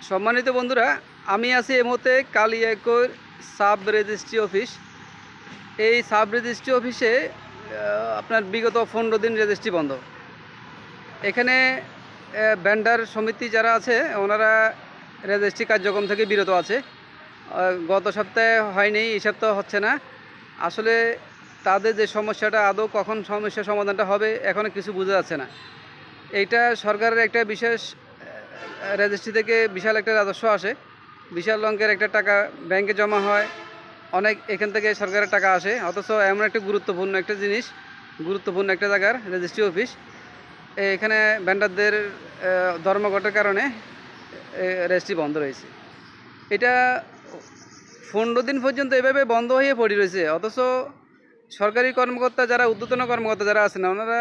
সম্মানিত বন্ধুরা, আমি আছি এই মুহূর্তে কালিয়াকৈর সাব রেজিস্ট্রি অফিস। এই সাব রেজিস্ট্রি অফিসে আপনার বিগত 15 দিন রেজিস্ট্রি বন্ধ। এখানে ভেন্ডার সমিতি যারা আছে ওনারা রেজিস্ট্রি কার্যক্রম থেকে বিরত আছে। গত সপ্তাহে হয়নি, এই সপ্তাহ হচ্ছে না। আসলে তাদের যে সমস্যাটা আদৌ কখন সমস্যার সমাধানটা হবে এখনও কিছু বোঝা যাচ্ছে না। এইটা সরকারের একটা বিশেষ রেজিস্ট্রি থেকে বিশাল একটা রাজস্ব আসে, বিশাল অঙ্কের একটা টাকা ব্যাংকে জমা হয়, অনেক এখান থেকে সরকারের টাকা আসে। অথচ এমন একটা গুরুত্বপূর্ণ একটা জিনিস, গুরুত্বপূর্ণ একটা জায়গার রেজিস্ট্রি অফিস, এখানে ভেন্ডারদের ধর্মঘটের কারণে রেজিস্ট্রি বন্ধ রয়েছে। এটা 15 দিন পর্যন্ত এভাবে বন্ধ হয়ে পড়ে রয়েছে। অথচ সরকারি কর্মকর্তা যারা, ঊর্ধ্বতন কর্মকর্তা যারা আছেন, ওনারা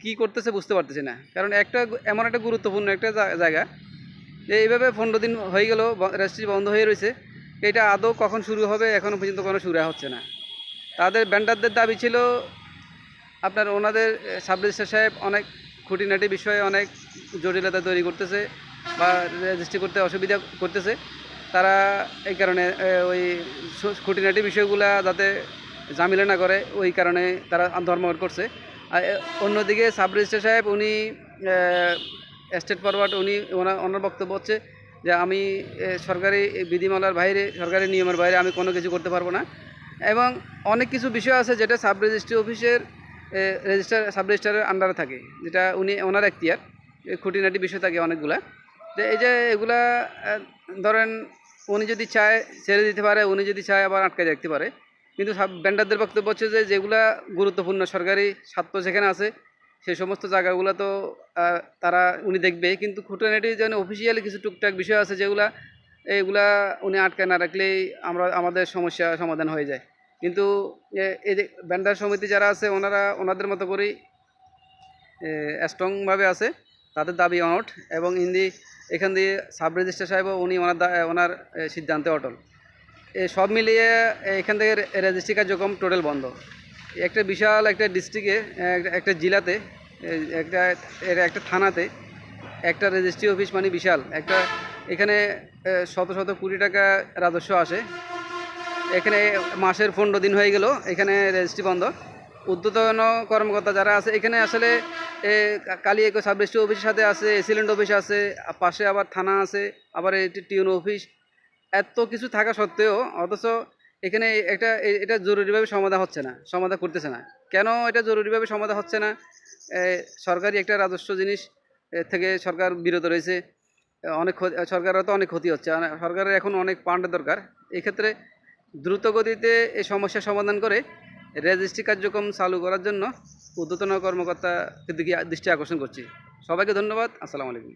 কী করতেছে বুঝতে পারতেছি না। কারণ এমন একটা গুরুত্বপূর্ণ একটা জায়গা যে এইভাবে 15 দিন হয়ে গেল রেজিস্ট্রি বন্ধ হয়ে রয়েছে। এটা আদৌ কখন শুরু হবে এখনও পর্যন্ত কোনো শুরু হচ্ছে না। তাদের ভেন্ডারদের দাবি ছিল আপনার ওনাদের সাব রেজিস্ট্রার সাহেব অনেক খুঁটিনাটি বিষয়ে অনেক জটিলতা তৈরি করতেছে বা রেজিস্ট্রি করতে অসুবিধা করতেছে। তারা এই কারণে ওই খুঁটিনাটি বিষয়গুলা যাতে ঝামেলা না করে, ওই কারণে তারা ধর্মঘট করছে। আর অন্যদিকে সাব রেজিস্ট্রার সাহেব উনি স্টেট ফরওয়ার্ড, ওনার বক্তব্য হচ্ছে যে আমি সরকারি বিধিমালার বাইরে, সরকারি নিয়মের বাইরে আমি কোনো কিছু করতে পারবো না। এবং অনেক কিছু বিষয় আছে যেটা সাব রেজিস্ট্রি অফিসের সাব রেজিস্ট্রারের আন্ডারে থাকে, যেটা ওনার এখতিয়ার, খুঁটিনাটি বিষয় থাকে অনেকগুলা। তো এই যে এগুলা ধরেন উনি যদি চায় ছেড়ে দিতে পারে, উনি যদি চায় আবার আটকে রাখতে পারে। কিন্তু ভেন্ডারদের বক্তব্য হচ্ছে যে যেগুলা গুরুত্বপূর্ণ সরকারি স্বার্থ যেখানে আছে সেই সমস্ত জায়গাগুলো তো উনি দেখবে, কিন্তু খুঁটিনাটি যেন অফিসিয়ালি কিছু টুকটাক বিষয় আছে যেগুলা এইগুলা উনি আটকায় না রাখলেই আমাদের সমস্যা সমাধান হয়ে যায়। কিন্তু এই যে ভেন্ডার সমিতি যারা আছে ওনাদের মতো করেই স্ট্রংভাবে আছে, তাদের দাবি অনট। এবং এখান দিয়ে সাব রেজিস্ট্রার সাহেবও উনি ওনার সিদ্ধান্তে অটল। সব মিলিয়ে এখান থেকে রেজিস্ট্রি কার্যক্রম টোটাল বন্ধ। একটা বিশাল একটা ডিস্ট্রিক্টে, একটা জেলাতে, একটা থানাতে একটা রেজিস্ট্রি অফিস মানে বিশাল একটা। এখানে শত শত কোটি টাকা রাজস্ব আসে। এখানে মাসের 15 দিন হয়ে গেল এখানে রেজিস্ট্রি বন্ধ। ঊর্ধ্বতন কর্মকর্তা যারা আছে এখানে আসলে কালিয়াকৈর সাব রেজিস্ট্রি অফিসের সাথে আছে এসিলেন্ট অফিস আছে, পাশে আবার থানা আছে, আবার টিউন অফিস, এত কিছু থাকা সত্ত্বেও অথচ এখানে এটা জরুরিভাবে সমাধান করতেছে না। কেন এটা জরুরিভাবে সমাধান হচ্ছে না? সরকারি একটা রাজস্ব জিনিস থেকে সরকার বিরত রয়েছে। সরকারের তো অনেক ক্ষতি হচ্ছে। সরকারের এখন অনেক ফান্ডের দরকার। এক্ষেত্রে দ্রুত গতিতে এই সমস্যার সমাধান করে রেজিস্ট্রি কার্যক্রম চালু করার জন্য ঊর্ধ্বতন কর্মকর্তাকে দিকে দৃষ্টি আকর্ষণ করছি। সবাইকে ধন্যবাদ। আসসালামু আলাইকুম।